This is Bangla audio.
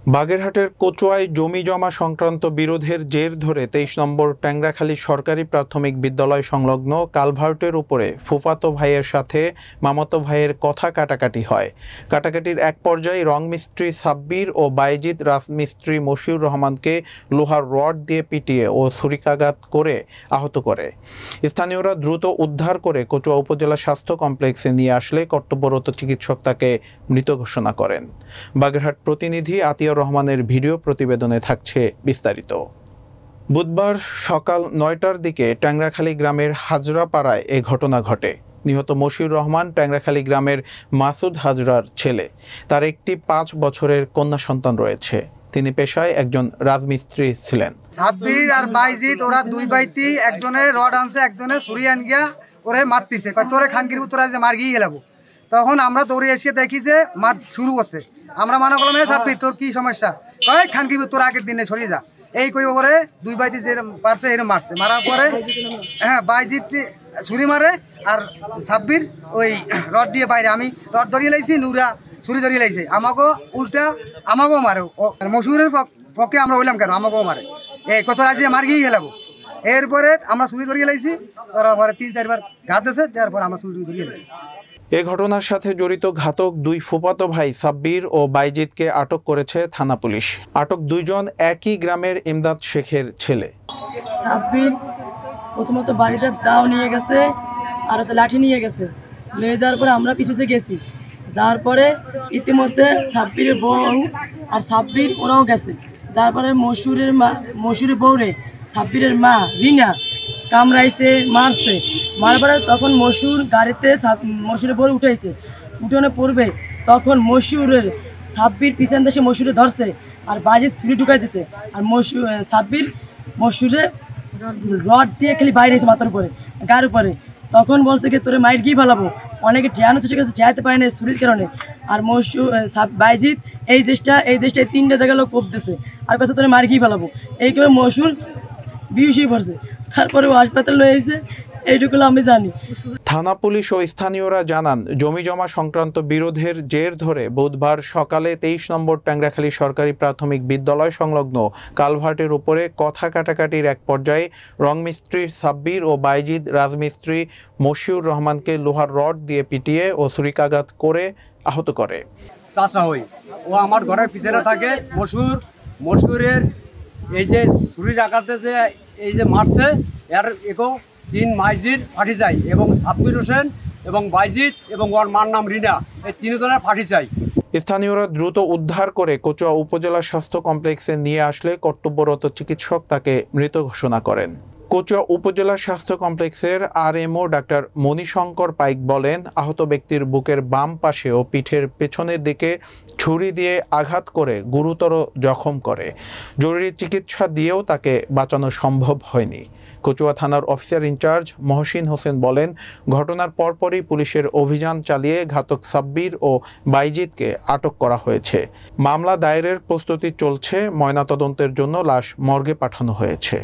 বাগেরহাটের কচুয়ায় জমি জমা সংক্রান্ত বিরোধের জের ধরে ২৩ নম্বর ট্যাংরাখালী সরকারি প্রাথমিক বিদ্যালয় সংলগ্ন কালভার্টের উপরে ফুফাতো ভাইয়ের সাথে মামাতো ভাইয়ের কথা কাটাকাটি হয়। কাটাকাটির এক পর্যায়ে রং মিস্ত্রি সাব্বির ও বাইজিদ রাজমিস্ত্রি মশিউর রহমানকে লোহার রড দিয়ে পিটিয়ে ও ছুরিকাঘাত করে আহত করে। স্থানীয়রা দ্রুত উদ্ধার করে কচুয়া উপজেলা স্বাস্থ্য কমপ্লেক্সে নিয়ে আসলে কর্তব্যরত চিকিৎসক তাকে মৃত ঘোষণা করেন। বাগেরহাট প্রতিনিধি আতিয়ার রহমানের ভিডিও প্রতিবেদনে থাকছে বিস্তারিত। বুধবার সকাল ৯টার দিকে ট্যাংরাখালী গ্রামের হাজরাপাড়ায় এ ঘটনা ঘটে। নিহত মশিউর রহমান ট্যাংরাখালী গ্রামের মাসুদ হাজরার ছেলে। তার একটি ৫ বছরের কন্যা সন্তান রয়েছে। তিনি পেশায় একজন রাজমিস্ত্রি ছিলেন। সাব্বির আর বাইজিদ ওরা দুই বাইতি, একজনে রড আনছে, একজনে ছুরি আন গিয়া ওরে মারতিছে, তোরে খানকির তোরা যে মার গিয়ে গেলাবো। তখন আমরা দৌড়ে এসে দেখি যে মার শুরু করছে। আমরা মনে করলাম সাব্বির তোর কি সমস্যা, কয় খানকির তোর আগের দিনে সরিয়ে যা, এই কই ওরে দুই বাইতি যে পারছে এরকম মারছে। মারার পরে বাইজিদ ছুরি মারে আর সাব্বির ওই রড দিয়ে বাইরে, আমি রড ধরিয়ে লাইছি, নুরা ছুরি ধরিয়ে লাইছে। আমাকেও উল্টা আমাকেও মারে, মশুরের পক্ষে আমরা হইলাম কেন, আমাকেও মারে, এই কত রাজি মার গিয়ে গেলাবো। এরপরে আমরা ছুরি ধরিয়ে লাইছি, তারপরে ৩-৪ বার ঘাত দিয়েছে, তারপর আমরা ছুরি ধরিয়ে লাইছি। এ ঘটনার সাথে জড়িত ঘাতক দুই ফুফাতো ভাই সাব্বির ও বাইজিদকে আটক করেছে থানা পুলিশ। আটক দুইজন একই গ্রামের ইমদাদ শেখের ছেলে। সাব্বির প্রথমত বাড়িতে দাও নিয়ে গেছে আর লাঠি নিয়ে গেছে, নিয়ে যাওয়ার পরে আমরা পিছু গেছি। যার পরে ইতিমধ্যে সাব্বিরের বউ আর সাব্বির ওরাও গেছে। যার পরে মশুরের বউরে সাব্বিরের মা রিনা কামড়াইছে, মারছে। মারার পরে তখন মশুর গাড়িতে মশুরের বউ উঠেছে, উঠোনে পড়বে, তখন মশুরের সাব্বির পিছন দেশে মশুরে ধরছে আর বাজে ছুরি ঢুকাই দিছে। আর সাব্বির মশুরে রড দিয়ে খালি বাইরে এসে মাথার উপরে গায়ের উপরে। তখন বলছে কি তোরে মাইর গিয়ে ভালাবো, অনেকে ঠেয়ানো চেষ্টা করেছে, ঠেয়াতে পারে না ছুরির কারণে। আর বাইজিদ এই দেশটায় 3টে জায়গায় লোক কোপ দিছে আর কাছে তোরে মার গিয়ে ভালাবো, এই করে মশুর বিহুশই পড়ছে। তারপরে ও হাসপাতালে লয়েছে, এইটুকুলো আমি জানি। থানা পুলিশ ও স্থানীয়রা জানান, জমি জমা সংক্রান্ত বিরোধের জের ধরে বুধবার সকালে ২৩ নম্বর ট্যাংরাখালী সরকারি প্রাথমিক বিদ্যালয় সংলগ্ন কালভার্টের উপরে কথা কাটাকাটির এক পর্যায়ে রং মিস্ত্রি সাব্বির ও বাইজিদ রাজমিস্ত্রি মশিউর রহমানকে লোহার রড দিয়ে পিটিয়ে ও ছুরিকাঘাত করে আহত করে। চাষা হই ও আমার ঘরের পিছনে থাকে। মশুরের এই যে ছুরির আঘাতে যে এই যে মারছে, এর একেও 3 মাইজির ফাটি যায় এবং সাব্বির হোসেন এবং বাইজিদ এবং ওর মার নাম রিনা, এই 3 জনের ফাটি যায়। স্থানীয়রা দ্রুত উদ্ধার করে কচুয়া উপজেলা স্বাস্থ্য কমপ্লেক্সে নিয়ে আসলে কর্তব্যরত চিকিৎসক তাকে মৃত ঘোষণা করেন। কচুয়া উপজেলা স্বাস্থ্য কমপ্লেক্সের আরএমও ডাক্তার মণিশঙ্কর পাইক বলেন, আহত ব্যক্তির বুকের বাম পাশে ও পিঠের পেছনের দিকে ছুরি দিয়ে আঘাত করে গুরুতর জখম করে। জরুরি চিকিৎসা দিয়েও তাকে বাঁচানো সম্ভব হয়নি। কচুয়া থানার অফিসার ইনচার্জ মহসিন হোসেন বলেন, ঘটনার পরপরই পুলিশের অভিযান চালিয়ে ঘাতক সাব্বির ও বাইজিদকে আটক করা হয়েছে। মামলা দায়েরের প্রস্তুতি চলছে, ময়নাতদন্তের জন্য লাশ মর্গে পাঠানো হয়েছে।